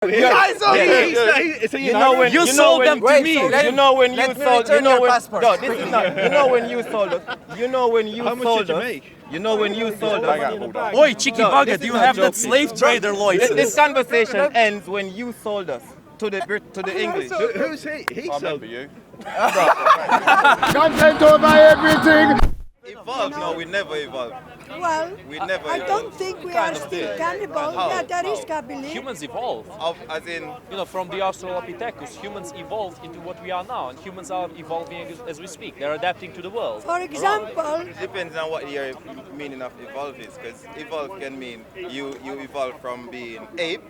You know when You sold them to me. You know when you sold. You know when. passport. No, this is not. You know when you sold us. You know when you How much sold did you us. make? You know when you sold us. Oi, Cheeky No, Bugger, this do is you not have that joking. slave trader license? This conversation ends when you sold us to the English. Who's he? He sold you. Content over everything. Evolve? No, we never evolved. Well, We never I don't evolved. think we Kind are of still did. cannibal. How? Yeah, there is cannibalism. Humans evolve. As in, You know, from the Australopithecus, humans evolved into what we are now, and humans are evolving as we speak. They're adapting to the world. For example, depends on what your meaning of evolve is, because evolve can mean you evolve from being ape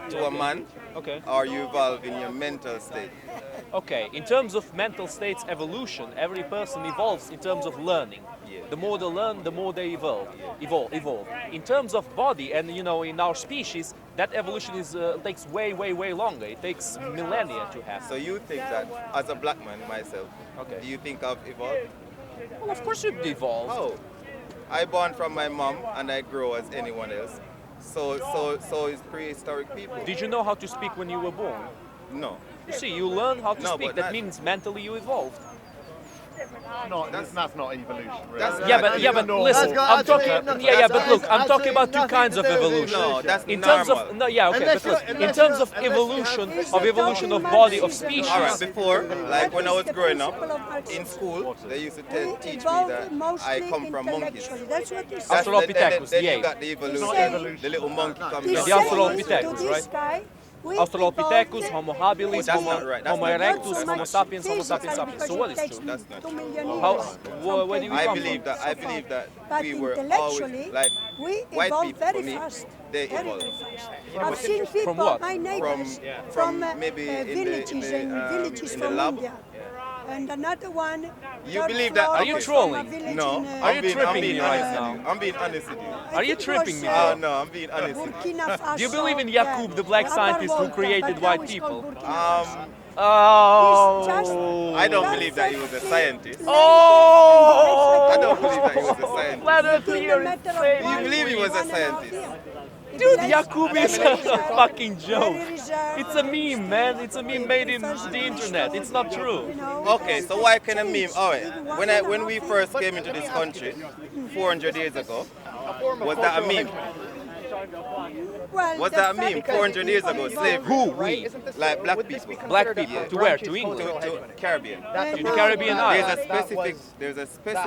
to a man, Okay. or you evolve in your mental state. Okay, in terms of mental states evolution, every person evolves in terms of learning. Yeah. The more they learn, the more they evolve. In terms of body, and you know, in our species, that evolution takes way longer. It takes millennia to happen. So you think that, as a black man myself, Okay. do you think of evolve? Well, of course you'd evolve. How? I born from my mom and I grow as anyone else. So is prehistoric people. Did you know how to speak when you were born? No. You see, you learn how to No, speak. but That that- means mentally you evolved. That's not evolution, really. That's Yeah, not but normal. listen, That's got I'm talking. absolutely Yeah, nothing- but look, I'm that's talking about two absolutely kinds of nothing to do with evolution. No, that's In terms normal. of no, yeah, okay, Unless but look, you're- in unless terms you're- of unless you evolution have- of evolution of body of species. All right, before, like when I was the growing up, principle of Marxism. in school, they used to We teach me evolved that I mostly come from monkeys. intellectually. That's what he That's said. Australopithecus, then the you ape. got the evolution, He the little monkey comes He the out. said Australopithecus, to this right? guy, we Australopithecus, evolved Homo habilis, That's Homo, not right. That's Homo not erectus, true. Homo sapiens, Homo sapiens physically sapiens. So what is because true? it That's takes not 2 million true. years. How- from where do you Pavlov come believe that- and so I believe forth. that But we were intellectually, always, like, we white evolved people, very for me, fast. they Very, evolved. very fast. I've seen people, what? my neighbors, From from maybe in the- villages in the, and villages in the from lab. India. And another one. You third believe that- floor Are you was trolling? from a village No, in, Are you I'm being tripping me right honest now? with you. I'm being honest with you. I Are you think it tripping was, me? Oh no, I'm being honest with you. Burkina Faso. Do you believe in yeah. Yakub, the black Upper scientist who Volta, created but now white it's people? called Burkina Faso. Oh. It's just I don't believe that he was a scientist. Oh. I don't believe that he was a scientist. Flat Earth In a theory. matter of Say- You believe he was a 1.5 scientist? years. Dude, Very Yakub is a reserved, fucking joke. very reserved, It's a meme, man. It's a meme made in the internet. It's not true. you know, Okay, so it's why can a meme? changed Oh, in yeah. 1.5 when we years. first came into this country 400 years ago, was that a meme? Well, Was the that a fact meme? that 400 years people ago, evolved- slavery. Who? We. Like black people. Black people. To where? To England. To Caribbean. To the Caribbean There's islands. a specific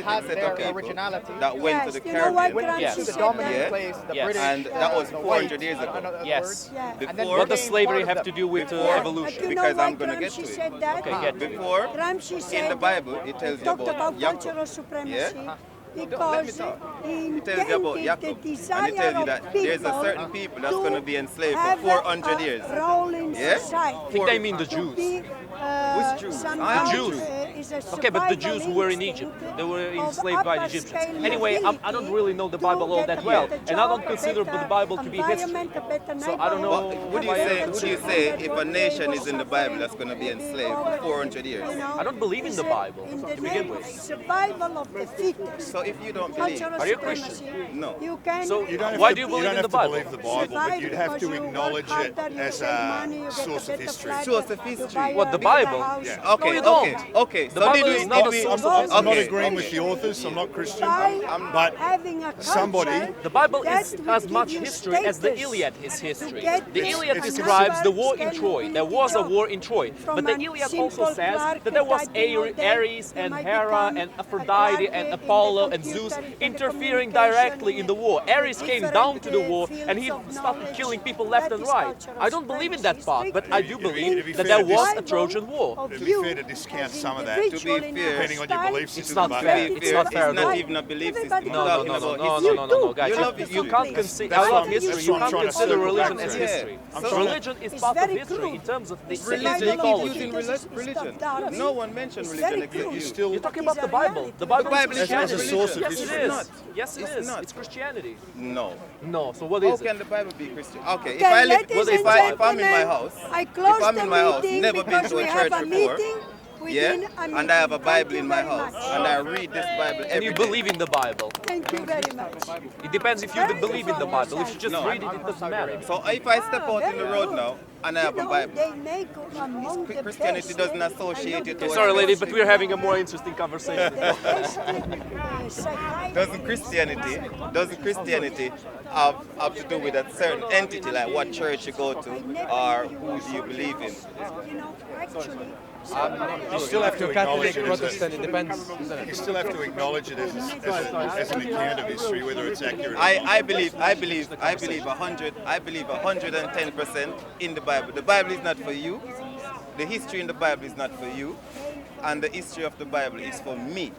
had set their of people originality. that went to Yes, the you know what Caribbean. Gramsci Yes. said The dominant Yeah. place, the Yes. British, And that was the 400 white, years ago. Yes. Yeah. And then What does became slavery part have of to them. do with Yeah, evolution? but you know Because why I'm gonna get Gramsci to it. said that? Okay, get to it. Before, Gramsci said in the Bible, it tells you talked about about Yakub. cultural supremacy Yeah? because talk. he It tells you about intended the Yakub. And desire it tells you of that there's a people certain people that's to going to be enslaved have for 400 a years. role in Yeah? society. I think they mean the To Jews. be, Which Jews? somehow, The Jews. Is a Okay, but the survival Jews who were in instinct Egypt, they were of enslaved by the upper Egyptians. scale Anyway, I don't mobility really know the to Bible all get that a well, better and I don't job, a consider better the Bible to be history. environment, a better So I don't know. neighborhood, Would you have say, better would you children say that if what a they nation were is in the Bible that's going to be enslaved for 400 years? you know, I don't believe in the is Bible, in to the begin name with. of survival of the fittest. So if you don't believe, Cultural Are you supremacy. Christian? No. You can So You don't have Why to, do you you believe don't in have the to Bible? believe the Bible, but you'd have to acknowledge it as a source of history. Source of history. What, the Bible? Yeah. Okay, you don't. okay, okay. The So Bible did is we, not did a we, source of I'm not okay. agreeing with the authors. I'm not Christian, By but having a somebody- culture The Bible that is will as give much you history as the status Iliad is history. to get The this Iliad It's- describes the war in Scale Troy. There was a job war in Troy. from But the a Iliad simple also says clerk that there was typing all day, Ares they and might Hera become and a Aphrodite clerk and in the Apollo and computer, Zeus in interfering telecommunication, directly in the war. Ares came different, down to the war fields and he of started knowledge. killing people left That and is right. cultural I don't believe in that part, but I do It'd be believe that fair there to was dis- a Trojan War. It'd be fair to discount some of that, To be fair, depending on your belief It's system. not but- fair. It's not fair It's at not all. even a belief system. Everybody We're No, no, talking no, no, about no, no, history. no, no, no, guys. You You, love you history. can't consider. That's I love what- history. that's You what I'm can't trying to consider say. religion as Yeah. history. I'm So trying to- religion is It's part of very history crude. in terms of the Religion, ecology. using religion. Darwin. No one mentioned It's religion very except crude. you. Still, You're talking It's about the a Bible. reality. The Bible, The Bible is is Christianity. as a source of Yes, history. it It's is. not. Yes, it It's is. not. It's Christianity. No. No. So what How is it? can the Bible be Christian? Okay, Okay, ladies Well, and if I'm in my gentlemen, house, I close if I'm the in my house, meeting never been because to a we church have a before, meeting. within Yeah, a and I have a meeting. Bible Thank you in my very house, much. and I read this Bible And every you day. believe in the Bible. Thank you very much. It depends if you Very believe in the Bible. If you just No. read it, it doesn't matter. So if I step out in Very the road good. now and I have You a know, Bible, they make among the Christianity best, doesn't I associate know it the to Sorry, a ladies, but we're having a more interesting the conversation. best doesn't Christianity have to do with a certain entity, like what church you go to or who do you believe in? You know, actually, You still have to acknowledge Catholic, it Protestant, it depends. you still have to acknowledge it as an account of history, whether it's accurate or not. I believe 110% in the Bible. The Bible is not for you. The history in the Bible is not for you, and the history of the Bible is for me.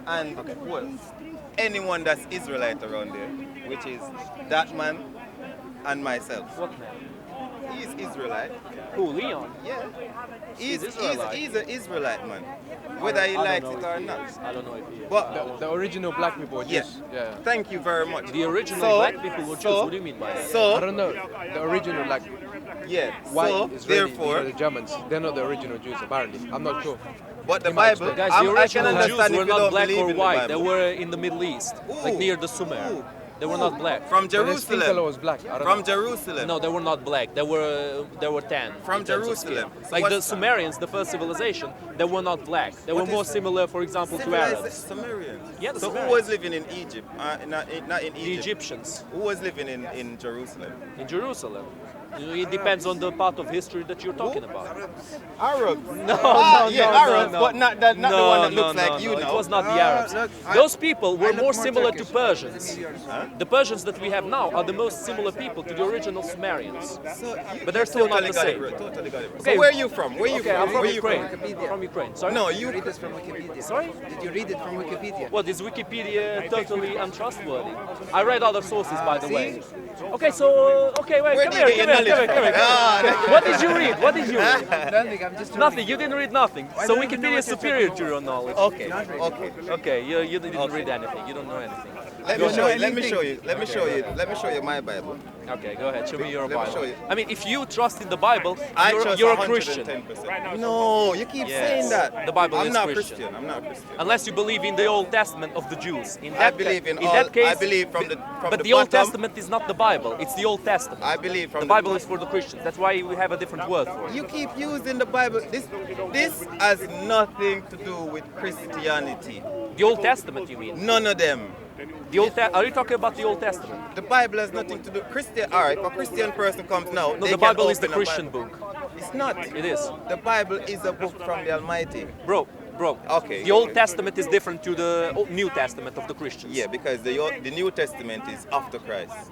And well, anyone that's Israelite around there, which is that man and myself. What man? He is Israelite. Who, Leon? Yeah. He's Israelite. He's an Israelite man, whether he likes it or not. I don't know if he is. But The original black people, yeah, yes. Yeah. thank you very much. The original So- black people were Jews. What do you mean by that? I So don't know. The original, like, yeah. white So Israeli, therefore, the Germans, they're not the original Jews, apparently. I'm not sure. but the in my Bible, Guys, I the can original Jews understand were if you not don't black believe or in the white. They Bible. were in the Middle East, like Ooh. near the Sumer. Ooh. They were not black. From But the skin color Jerusalem. was black. I don't From know. Jerusalem. No, they were not black. They were tan. From in terms of skin. Jerusalem. So Like the what's- Sumerians, the first civilization, they were not black. They were What more is- similar, for example, to Civilized Arabs. Sumerians. Yeah, the so who Sumerians. was living in Egypt? Not in The Egypt. Egyptians Who was living in Jerusalem? in Jerusalem. You know, it depends on the part of history that you're talking about. Arabs. No, Yeah, no, Arabs, no. but not the one that looks like you no. now. It was not the Arabs. Those people were more similar to Persians. The Persians that we have now are the most similar people to the original Sumerians. So you- But they're still not totally the got it same. right, Totally got it right. Okay. So where are you from? Where are you Okay, from? I'm from Where you Ukraine. from? From Ukraine. Sorry? No, you. Read this from Wikipedia. Sorry? Did you read it from Wikipedia? What, is Wikipedia totally untrustworthy? I read other sources, by the way. Okay, so, okay, wait, Where come do you here, get come your here, come here, knowledge come here. from? What did you read? What did you read? Nothing, I'm just Nothing, you didn't read nothing. So don't even know Wikipedia what is you're superior talking to your knowledge. Okay. Okay. Okay, you didn't read anything. You don't know anything. Let me show you. Let me show you. Let me show you. Let me show you my Bible. Okay, go ahead. Show me your Let me show Bible. you. I mean, if you trust in the Bible, I you're, trust you're a Christian. 110%. No, you keep Yes. saying that. The Bible I'm is not Christian. I'm not Christian. Unless you believe in the Old Testament of the Jews. In I that believe in in all. that case, I believe from the but the Old bottom. Testament is not the Bible. It's the Old Testament. I believe from The Bible is for the Christians. That's why we have a different word for it. You keep using the Bible. This has nothing to do with Christianity. The Old Testament, you mean? None of them. The Are you talking about the Old Testament? The Bible has nothing to do. Christian. All right, if a Christian person comes now, No, they the can Bible is the open a Christian Bible. book. It's not. It is. The Bible is a book from the Almighty. Bro. Okay. The Old Testament is different to the New Testament of the Christians. Yeah, because the New Testament is after Christ.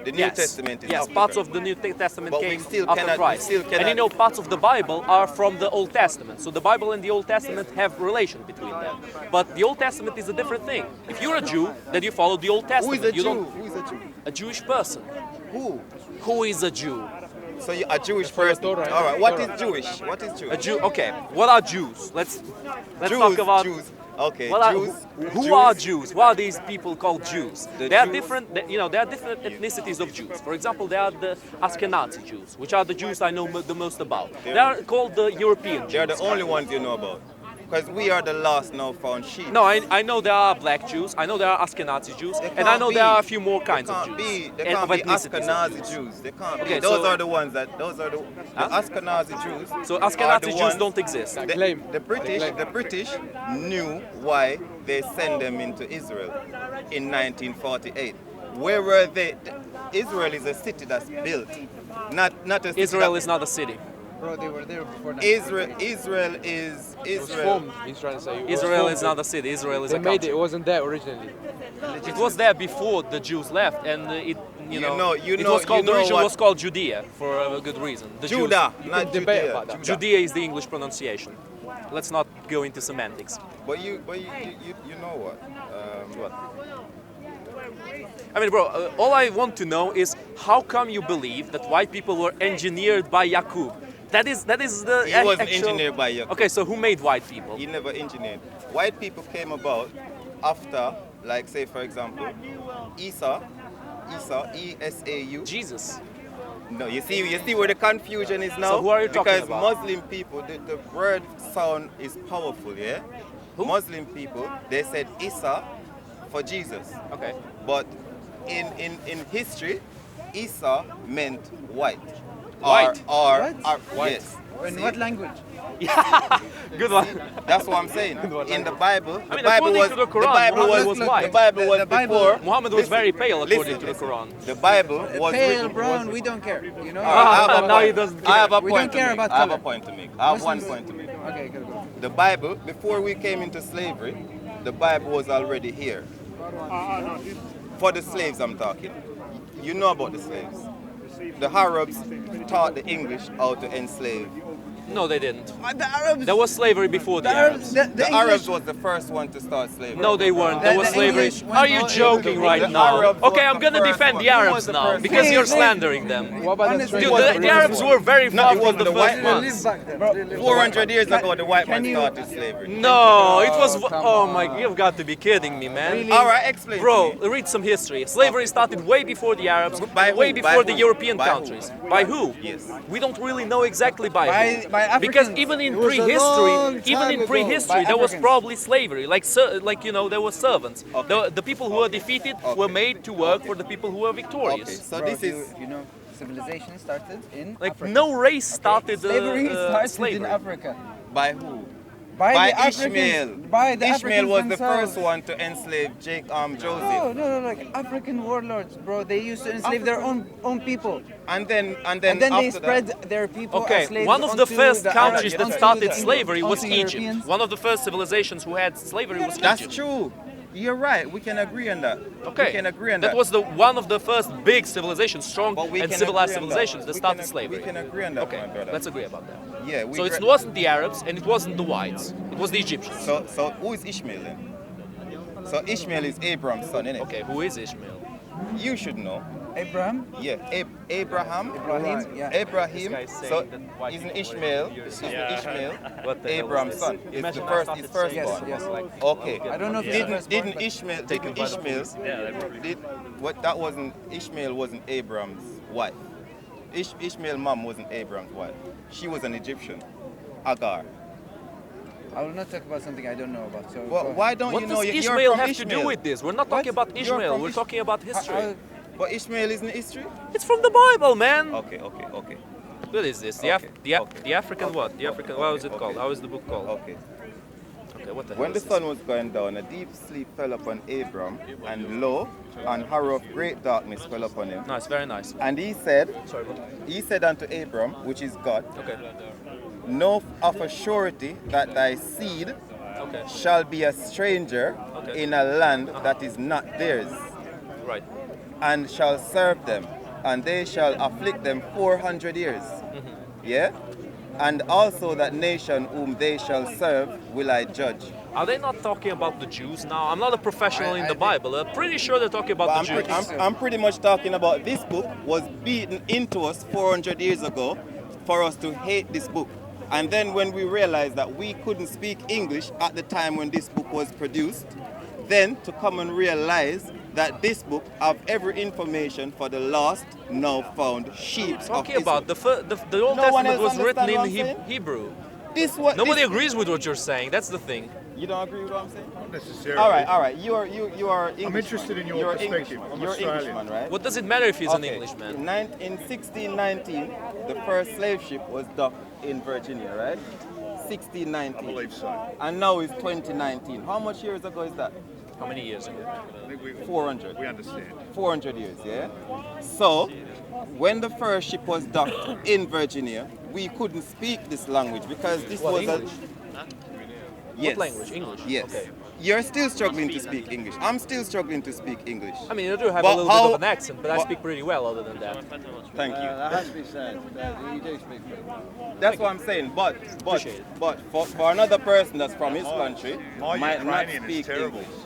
The New Yes. Testament is yes, after parts Christ. of the New Testament But we came still after cannot- we Christ. still And you cannot- know, parts of the Bible are from the Old Testament. So the Bible and the Old Testament have relation between them. But the Old Testament is a different thing. If you're a Jew, then you follow the Old Who Testament. is a You Jew? don't- Who is a Jew? A Jewish person. Who? Who is a Jew? So you're a Jewish person. All right. What is Jewish? What is Jewish? A Jew. Okay. What are Jews? Let's Jews, talk about. Jews. Okay. What are, Jews. who Jews. are Jews? What are these people called Jews? The There are Jews- different, there are different ethnicities of Jews. For example, there are the Ashkenazi Jews, which are the Jews I know the most about. They are called the European Jews. They are the only ones you know about. Because we are the last now found sheep. No, I know there are black Jews. I know there are Ashkenazi Jews, They and I can't know be. there are a few more kinds They of can't Jews. be. They and can't of be ethnicities of Ashkenazi Jews. Jews. They can't Okay, be. Those so- are the ones that. Those are the Ashkenazi Jews. So are Ashkenazi the Jews ones- don't exist. The, Claim. the British. The British knew why they sent them into Israel in 1948. Where were they? Israel is a city that's built, not a city. Israel is not a city. Bro, they were there before that. Israel is It was Israel. formed, he's trying to say. It was Israel formed. is not a city. Israel is They a made it, country. it wasn't there originally. It was there before the Jews left, and it it was called the region was called Judea for a good reason. The Jews- Judah, You not can debate Judea. about that. Judea is the English pronunciation. Let's not go into semantics. But you know what? What? I mean, bro, all I want to know is how come you believe that white people were engineered by Yakub? That is the He wasn't actual... engineered by Yakub. Okay, so who made white people? He never engineered. White people came about after, like say for example, Esau, E-S-A-U. Jesus. No, you see where the confusion is now? So who are you talking because about? Muslim people, the word sound is powerful, yeah? Who? Muslim people, they said Esau for Jesus. Okay. But in history, Esau meant white. White? Or What? yes. In See? what language? Good one. That's what I'm saying. In the Bible, I mean, the Bible according was to the Quran, the Bible Muhammad was was white. the Bible was The Bible- before. Muhammad was Listen, very pale according to the listen. Quran. The Bible was Pale, written. brown, we don't care. You know? I have a Now he point. doesn't I have a We point don't to care make. about I have a color. point to make. I have one Muslims- point to make. Okay, go. The Bible, before we came into slavery, the Bible was already here. For the slaves, I'm talking. You know about the slaves. The Arabs taught the English how to enslave. No, they didn't. The Arabs. There was slavery before the Arabs. The Arabs was the first one to start slavery. No, they weren't. There The was slavery. English went Are you on- joking The right Arabs now? was Okay, I'm the gonna first defend one. the Who Arabs was the now first because one? you're Please, slandering them. What about the Honestly, Dude, strangers? the Arabs were very No, far it from wasn't the the first white man. ones. 400 years ago, the white man Can you- started slavery. No, it was. come Oh my! You've got to be kidding me, man. All right, explain to Bro, me. read some history. Slavery started way before the Arabs, By who? way By before the who? European By who? countries. By who? Yes. We don't really know exactly by who. By Because Africans. even in It was a long prehistory, even time in ago. prehistory, By there was Africans. probably slavery. Like you know, there were servants. Okay. The people who were defeated were made to work for the people who were Okay, victorious. so Bro, this is you know, civilization started in Like Africa. no race Okay? started Slavery started in slavery. Africa. by who? By By the Africans. Ishmael. By the Ishmael Africans was the themselves. first one to enslave Joseph. No, like African warlords, bro. They used to enslave their own people. And then And then they after spread that, their people Okay, as slaves one of the onto first the countries Arabs, that onto started the- slavery was onto Egypt. Europeans. One of the first civilizations who had slavery was that's Egypt. true. You're right. We can agree on that. Okay, We can agree on that. that was the one of the first big civilizations, strong But we and can civilized agree on civilizations that We started can- slavery. We can agree on that, Okay, my brother. let's agree about that. Yeah. We So it agree. wasn't the Arabs and it wasn't the whites. It was the Egyptians. So who is Ishmael then? So Ishmael is Abraham's son, innit? Okay, who is Ishmael? You should know. Abraham. Yeah. Abraham. Ibrahim, yeah. Abraham. This guy's So saying that white isn't people Ishmael? were Isn't Ishmael What the hell is Abraham's this? son? It's the Imagine I first. started His first saying born. Yes, yes. Okay. I don't know if it's the first born, Didn't but- Ishmael? Taken Didn't by the Ishmael? police. Did what? That wasn't Ishmael. Wasn't Abraham's wife. Ishmael's mom wasn't Abraham's wife. She was an Egyptian, Agar. I will not talk about something I don't know about. So Well, why don't What you does know? You're Ishmael from have Ishmael. to do with this? We're not What? talking about You're Ishmael, from we're talking about history. But Ishmael isn't history. It's from the Bible, man. Okay. What is this? Okay, okay. The African what? The African, what was it Okay, called? okay. How is the book called? Okay. Okay, what the hell When the is this? sun was going down, a deep sleep fell upon Abram, and lo, an horror of great darkness fell upon him. Nice, very nice. And he said Sorry, what? unto Abram, which is God, Okay. know of a surety that thy seed Okay. shall be a stranger Okay. in a land that is not theirs, Right. and shall serve them, and they shall afflict them 400 years. Yeah? And also that nation whom they shall serve will I judge. Are they not talking about the Jews now? I'm not a professional in the Bible. I'm pretty sure they're talking about But the Jews. I'm pretty much talking about this book was beaten into us 400 years ago for us to hate this book. And then when we realized that we couldn't speak English at the time when this book was produced, then to come and realize that this book have every information for the lost, now found sheep of Talking Israel. about the Old No one Testament else was written understand what in I'm saying? Hebrew. This what Nobody this, agrees with what you're saying. That's the thing. You don't agree with what I'm saying? Not necessarily. All right. You are English. I'm interested in your You're perspective. Englishman. I'm You're Australian. Englishman, right? What does it matter if he's an Okay. Englishman? In 1619, the first slave ship was docked in Virginia, right? 1619. I believe so. And now it's 2019. How much years ago is that? How many years ago? I think we 400. We understand. 400 years, yeah? So, when the first ship was docked in Virginia, we couldn't speak this language because this What, was English? Yes. What language? English? Yes. Okay. You're still struggling to speak English. I'm still struggling to speak English. I mean, I do have But a little how- bit of an accent, but I but- speak pretty well other than that. Thank you. That has to be said. You do speak pretty well. That's what I'm saying. But Appreciate it. for another person that's from his country My might not Ukrainian is speak terrible. English.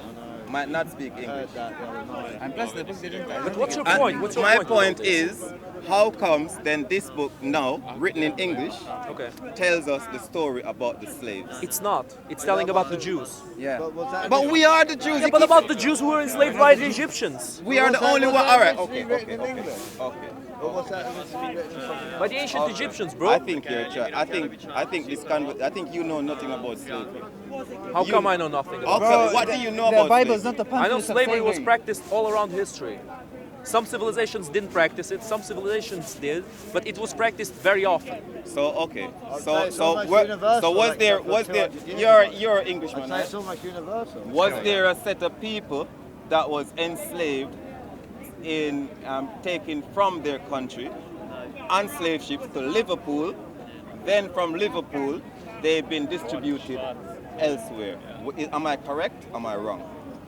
Might not speak I heard English. that the other night. And plus the book didn't. I But don't what's your think point? What's your My point? with point all this? is, how comes then this book now, written in English, Okay. tells us the story about the slaves? It's not. It's telling about the Jews. Yeah. But was that But we are the Jews. Yeah, but about the Jews who were enslaved by the Egyptians. We are the Was that- only was one. that All right. originally Okay. written in English? Okay. But what's that written in something? By the ancient Egyptians, bro. I think you're. I think you know nothing about slavery. How come I know nothing about Okay, it? what do you know The about Bible is slavery? not a I know pamphlet of slavery was slavery. practiced all around history. Some civilizations didn't practice it, some civilizations did, but it was practiced very often. So okay. say it's almost was universal, there like, was there? 200 years You're I'd Englishman, say right? it's almost universal. Was there a set of people that was enslaved in taken from their country on slave ships to Liverpool? Then from Liverpool, they've been distributed elsewhere. Am I correct? Am I wrong?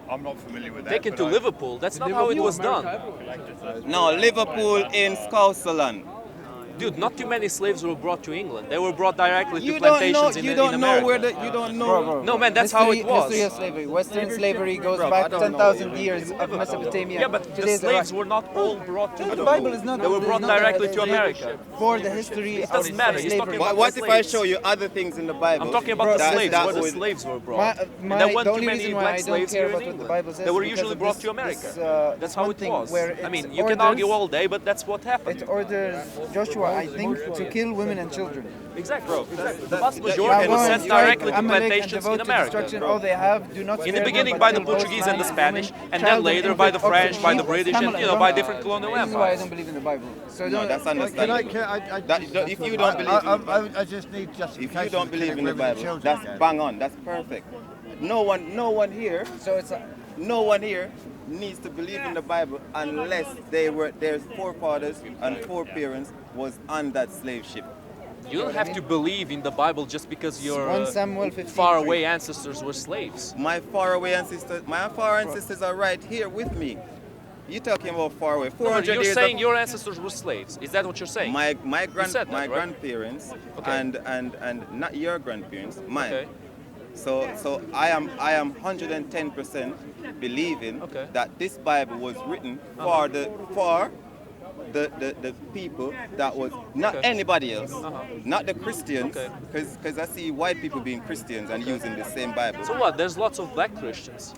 I'm not familiar with that. Taken but to I- Liverpool, that's not how it was done. No, Liverpool in Scotland. Dude, not too many slaves were brought to England. They were brought directly to You don't know. plantations You in don't know America. where the. You don't know. No, man, that's how it was. History of slavery. Western slavery goes Bro, I back don't know 10,000 where years of Mesopotamia. Yeah, but the Today's slaves Iraq. were not all brought to The Liverpool. Bible is not. They were there's brought not a- directly to America. For the history It doesn't of matter, he's talking slavery. about What if I slaves. show you other things in the Bible? I'm talking about the that- slaves, that where the would- slaves were brought. And there The weren't too only many reason why black I don't slaves care here in about what the Bible England. says They were is usually because brought this- to America. this, That's how one it thing was. where I mean, it you can argue orders- all day, but that's what happened. It orders Joshua, I think, to kill women and children. Exactly. The vast that- majority Yeah, was go sent on, directly to Amalek and plantations devote in to America. destruction all they have. Do not In the spare beginning them, by but the kill both Portuguese and the man, Spanish, woman, and then child, later infant, by the oxen, French, by the sheep, British, camel, and by donkey. different colonial This is why I empires. don't believe in the Bible. So No, that's Can understandable. I If you don't believe in the I just need justification. If you don't for believe killing in the women and Bible, children that's again. bang on. That's perfect. No one here, So it's no one here needs to believe in the Bible unless their forefathers and foreparents was on that slave ship. You don't have to believe in the Bible just because your 1 Samuel 15:3. faraway ancestors were slaves. My far ancestors are right here with me. You talking about far away? No, 400 you're years. saying your ancestors were slaves. Is that what you're saying? my said that, right? grandparents Okay. and not your grandparents, mine. Okay. So I am 110% believing Okay. that this Bible was written for the people that was not Okay. anybody else, Uh-huh. not the Christians, Okay. because I see white people being Christians and using the same Bible. So what? There's lots of black Christians.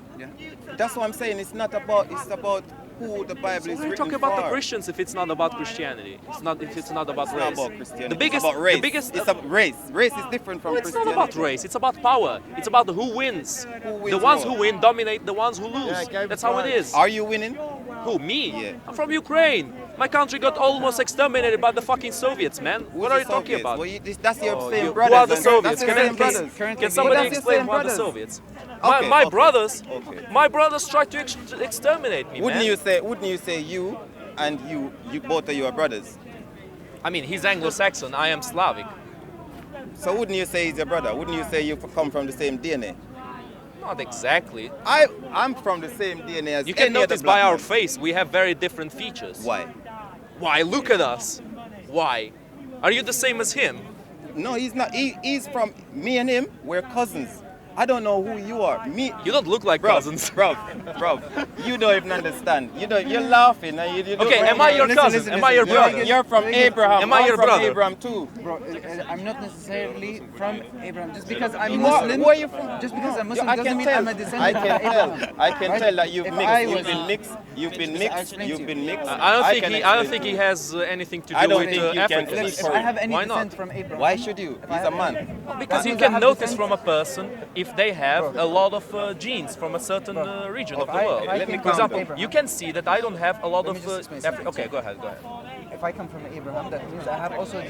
That's what I'm saying. It's about who the Bible So is why are you written talking about for. the Christians if it's not about Christianity? It's not if it's not about It's race. not about Christianity. The biggest, it's about race. the biggest. It's about race. Race is different from No, it's not Christianity. about race. It's about power. It's about who wins. Who wins The ones what? who win dominate the ones who lose. Yeah, Game of That's how it Thrones. is. Are you winning? Who? Me? Yeah. I'm from Ukraine. My country got almost exterminated by the fucking Soviets, man. What are you talking Soviets? about? Well, that's your Oh, same who brothers. are the and- Soviets? That's your Can, same can, brothers. Currently, can somebody that's the explain same who are the brothers. Soviets? Okay, my okay, brothers, okay. my brothers tried to exterminate me, Wouldn't man. you say you and you both of you are brothers? I mean, he's Anglo-Saxon. I am Slavic. So wouldn't you say he's your brother? Wouldn't you say you come from the same DNA? Not exactly. I'm from the same DNA as You can any other notice by black our man. face we have very different features. Why? Why? Look at us. Why? Are you the same as him? No, he's not. He's from me and him. We're cousins. I don't know who you are. Me. You don't look like Bro, cousins. bro, you don't even understand. You're laughing. And you don't Okay, am I your Listen, cousin? listen, Am I your listen. brother? You're from Abraham. Am I I'm your from brother? Abraham too. Bro, I'm not necessarily from Abraham. Just because I'm You are- Muslim, where you from? just because I'm Muslim I doesn't can mean tell. I'm a descendant I of can Abraham. tell. I can Right? tell that you've If mixed. I You've was- been mixed. You've been I'll mixed. explain to You've you. been mixed. I don't think can he. I don't explain think he to has anything to I do don't with think you can Africans. speak If for I have any Why descent not? from Abraham, Why should you? if I He's a have man. Because That you means I can have notice descent- from a person if they have a lot of genes from a certain region of the world. if I Let me came For calm example, down. you can see that I don't have a lot Let me of. just explain something. Okay, go ahead. Go ahead. if I come from Abraham, that means I have also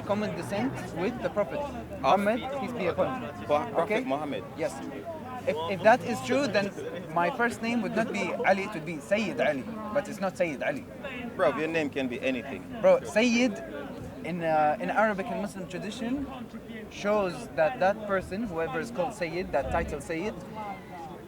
common descent with the Prophet Muhammad, peace be upon him. Prophet Mohammed. Yes. If that is true, then my first name would not be Ali, it would be Sayyid Ali, but it's not Sayyid Ali. Bro, your name can be anything. Bro, Sayyid in Arabic and Muslim tradition shows that that person, whoever is called Sayyid, that title Sayyid,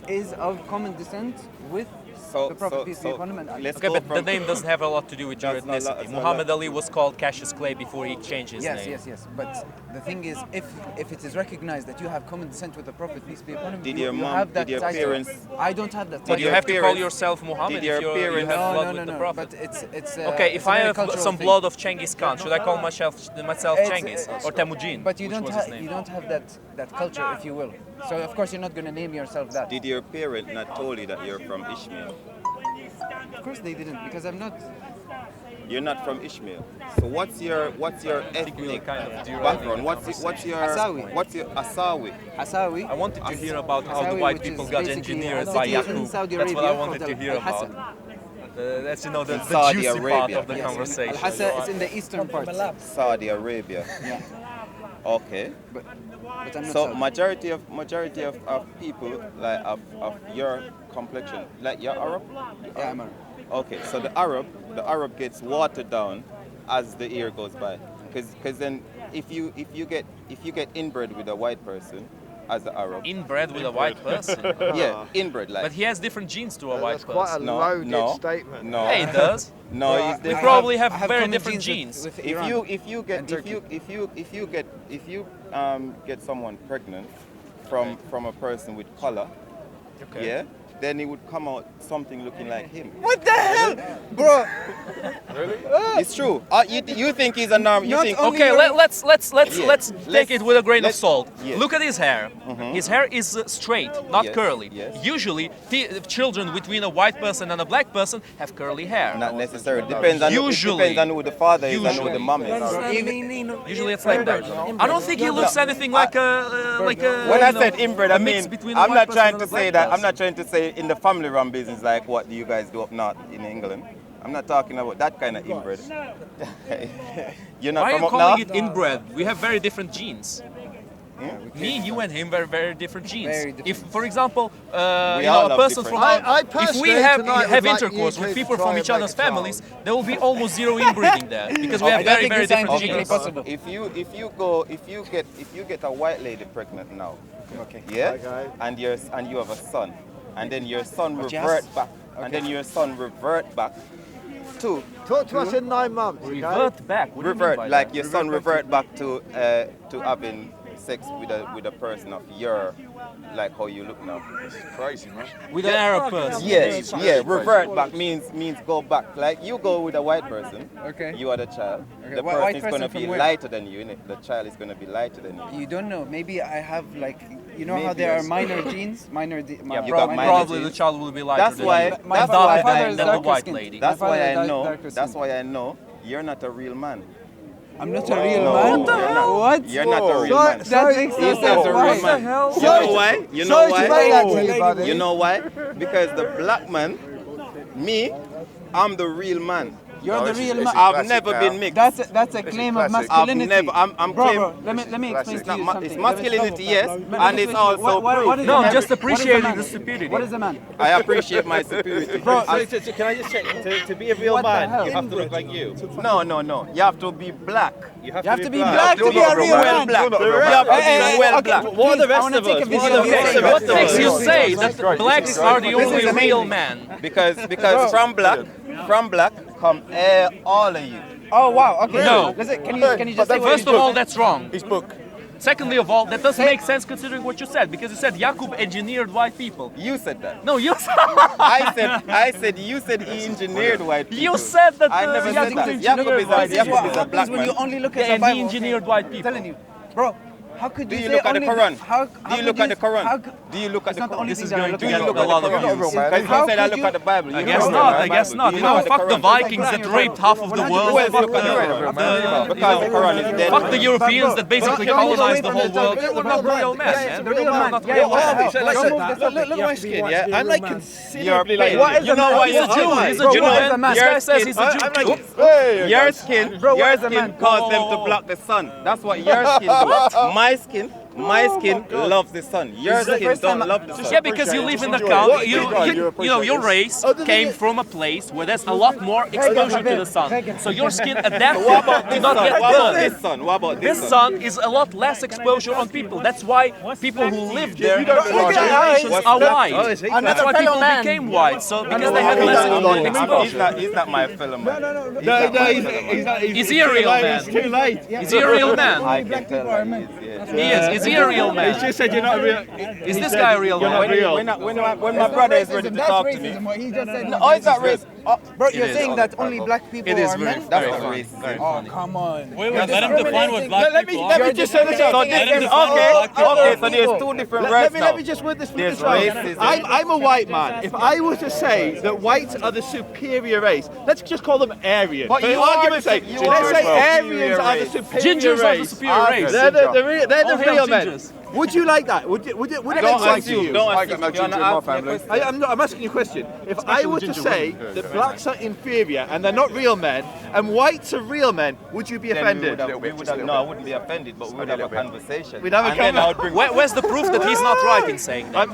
is of common descent with the Prophet, peace be upon him, and Ali. let's Okay, go but the from- name doesn't have a lot to do with your That's not a lot- ethnicity. that's not a Muhammad lot. Ali was called Cassius Clay before he changed his Yes, name. yes. But the thing is, if it is recognized that you have common descent with the Prophet, peace be upon him, Did you, your you mom- have that did your title. parents- I don't have that But title. you your have to call parents- yourself Muhammad did your if you parents- have No, blood no, with no, the no. Prophet. But it's Okay, it's if a I very have cultural some thing. blood of Genghis Khan, should I call myself It's- Cengiz or Temujin? But you which don't was his have name? you don't have that culture, if you will. So of course you're not going to name yourself that. Did your parent not told you that you're from Ishmael? Of course they didn't, because I'm not. You're not from Ishmael. So what's your ethnic kind of background? What's your Asawi? Hasawi. I wanted to hear about how the Hasawi, white which people is got basically engineered a by city in Yakub. Saudi That's what I Arabia wanted to called hear about. Al-Hassan. That's the Saudi juicy part Arabia. of the Yes. conversation. Al-Hassan is in the eastern part. Saudi Arabia. Yeah. Okay. But I'm not So Saudi. majority of people like of your complexion, like you're Arab? Yeah, I'm Arab. Okay, so the Arab gets watered down as the year goes by, because then if you get inbred with a white person as the Arab, Inbred with a white person. yeah, inbred like. But he has different genes to a white That's quite a person. loaded statement. No, Hey, he does. no, Well, he's We I different. probably have I have very common different genes genes. with If Iran you and Turkey. if you get someone pregnant from a person with color, Okay. yeah, then it would come out something looking like him. What the hell, bro? It's true. You think he's a norm? You Not think only- Okay, let's Yeah. take it with a grain of let's- salt. yeah. Look at his hair. His hair is straight, not Yes, curly. yes. Usually, children between a white person and a black person have curly hair. Not necessarily. Depends on Usually. It depends on who the father is and who Usually. the mom is. Usually, it's like that. I don't think he looks anything like a When I you know, said inbred, a I mix mean between a I'm white not person trying and to a say black that. I'm person. not trying to say in the family run business like what do you guys do up north in England. I'm not talking about that kind of inbred. You're not Why are from you up calling north? it inbred? We have very different genes. Me, you, and him, very different genes. Very different. If, for example, We you know, all a have person different from genes. our, I if we personally have tonight would like intercourse you with to people try from and each make other's a child. families, there will be almost zero inbreeding there because we have I don't very think it's different scientifically genes. possible. If you get a white lady pregnant now, Okay. yeah, Okay. and you have a son, and then your son But yes. revert back, and then your son revert back to Talk to us in 9 months, okay? Revert back. What do you mean revert by like that? your son revert back to having sex with a person of your like how you look now. Crazy, man. With an Arab person. Yes, yeah, revert back means go back. Like you go with a white person, Okay. you are the child. Okay, The white person is person going to from be where? lighter than you, innit? The child is going to be lighter than you. You don't know. Maybe I have like, you know how Maybe there are yes. minor genes, Yeah, you got minor Probably genes. the child will be lighter That's than why- you. that's And why darker I than the darker white skinned. lady. That's My why father I is know. darker That's skinned. why I know you're not a real man. I'm not a real No. man. What the hell? What? You're not a real man. That makes no He's not sense. a real Why? man. You know why? You know Sorry to make that to why? you, buddy. You know why? Because the black man, me, I'm the real man. You're the real man. I've never been mixed. That's a claim of classic. masculinity. I've never. I'm bro, claim- bro, let me explain to you something. It's masculinity, yes, Let me and it's explain to you. also What proof. is No, a I'm man? just What is a appreciating man? the stupidity. What is a man? I appreciate my superiority. Bro, So can I just check? To be a real What the man, hell? you have to look like you. No. You have to be black. You have to be black to You be have a real well man. black. You have to Hey, be hey, well okay, black. What are the Please, I rest wanna of take us? a video What are of the you rest saying of that. us? What makes you say that blacks are the only Because- real man? Because from black come all of you. Oh wow. Okay. No. Listen, can you just say what First of all, that's wrong. His book. Secondly of all, that doesn't make sense considering what you said, because you said Yakub engineered white people. You said that. No, you I said you said he engineered white people. You said that I never said Yakub that. engineered white This is people. what Yakub is a happens black when man. you only look at Yeah, the and Bible. he engineered white I'm people. telling you, bro. How could Do you you say look at the only Quran? How Do you look at the Quran? Do you look at It's the not the only Quran? This thing is that going I'm to looking get at. look a at lot the of Quran? views. Because How you said I could look you- at the Bible. I You guess look not, at I the guess Bible. not. Do You look know, at the fuck the Quran? Vikings that raped half of the world. Who else Fuck look at the Quran? Because the Quran is dead. Fuck the Europeans that basically colonized the whole world. We're not real men, man. The real man. Not Yeah, real what the men. hell? So Don't move the look subject. at my skin, yeah? I'm like considerably You're like What is you a know man? why He's a Jew. He's a Bro, Jew, what man. is a man? This guy Your says skin- he's a I'm Jew. like, Your skin, Bro, what your is a man? skin caused them to block the sun. That's what your skin do. My skin loves the sun. Your This is the skin first time don't love the sun. Yeah, because you live in the country. You know, your race came from a place where there's a lot more exposure to the sun. So your skin adapted What about to this not sun? get What about burned. this sun? What about This this sun is a lot less exposure on people. That's why people who live there for generations are white. And that's why people became white. So because they had less exposure. He's not my fellow man. Is he a real man? too late. Is he a real man? I can tell that he is, He is. Is he a real man? Just said you're not real. Is this guy a real man? When my brother is ready to talk to me. What he just said. Oh, it's not race. Bro, It you're is saying on that the only Pavlov. black people It is are very men? That's very not funny. racist. Very Oh, funny. come on. Wait, let him define what black Let me people let are. me just say this. So Let him this is define what black people okay. are. So there's two different Let words me now. let me just put this There's this way. racism. I'm a white man. If I were to say that whites are the superior race, let's just call them Aryan. But For you argument's are sake, you let's are say superior Aryans are the race. superior Gingers race. are the superior race. They're the All hail real men. gingers. Would you like that? Would it make sense to you? Don't assume. You wanna ask me a question? I'm asking you a question. If I were to say that blacks are inferior and they're not real men, and whites are real men, would you be offended? No, I wouldn't be offended, but we would have a conversation. We'd have a And then I would bring. Where's the proof that he's not right in saying that?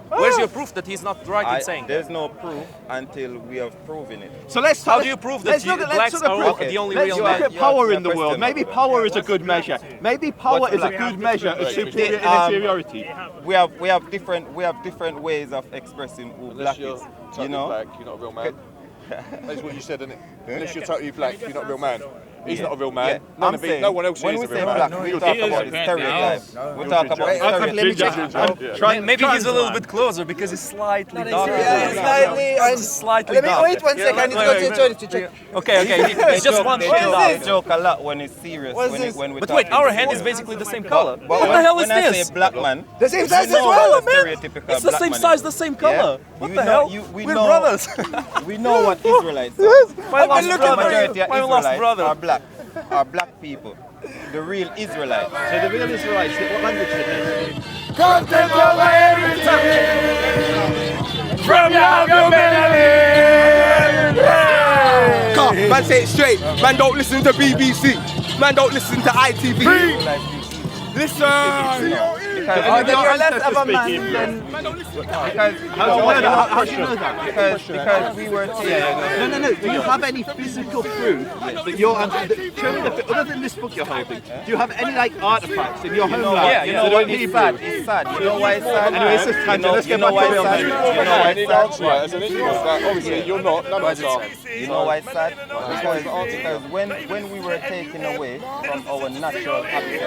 Where's your proof that he's not right in saying that? There's no proof until we have proven it. So let's How do you prove that blacks are the only Let's real look men? at power in the Your world. question. Maybe power is a good measure. Maybe power is a good measure of superior and inferiority. We have different ways of expressing who black is. You know. Black, you're not a real man. That's what you said, isn't it? Unless you're totally black, you're not a real man. He's not a real man. I'm saying, no one else when is we a say real man. black, we talk about the stereotype. We talk about stereotype. Maybe he's a little bit closer because he's slightly darker. Slightly Let me darker. wait 1 second. I need to go to the toilet to check. Okay. He's just one shade They darker. joke a lot when it's serious. When we But talk wait, our in hand is serious. basically the same color. But What the hell is when I this? say black man, The same size you as know well, what a man. stereotypical It's the black same man size, is. the same color. Yeah? What You the know- hell? we We're know- brothers. We know what Israelites are. My lost The brother. majority of My lost Israelites brother. are black people. The real Israelites. So the real Israelites, what language do they speak? Content over everything. From your melody. Man, say it straight. Man, don't listen to BBC. Man, don't listen to ITV. Listen. Oh, then you're less of a man than... Because How do you know that? because we were taken. No. Do you have any physical proof that you're other than this book you're holding? Do you have any like artifacts in your homeland? You know what? It's sad. It's sad. You know why it's sad? Anyway, it's just tangent. Let's You get know back why to it's real sad? men. You know why it's sad? As an Israelite, like, obviously you're not. None of us are. You know why it's sad? Because when we were taken away from our natural habitat,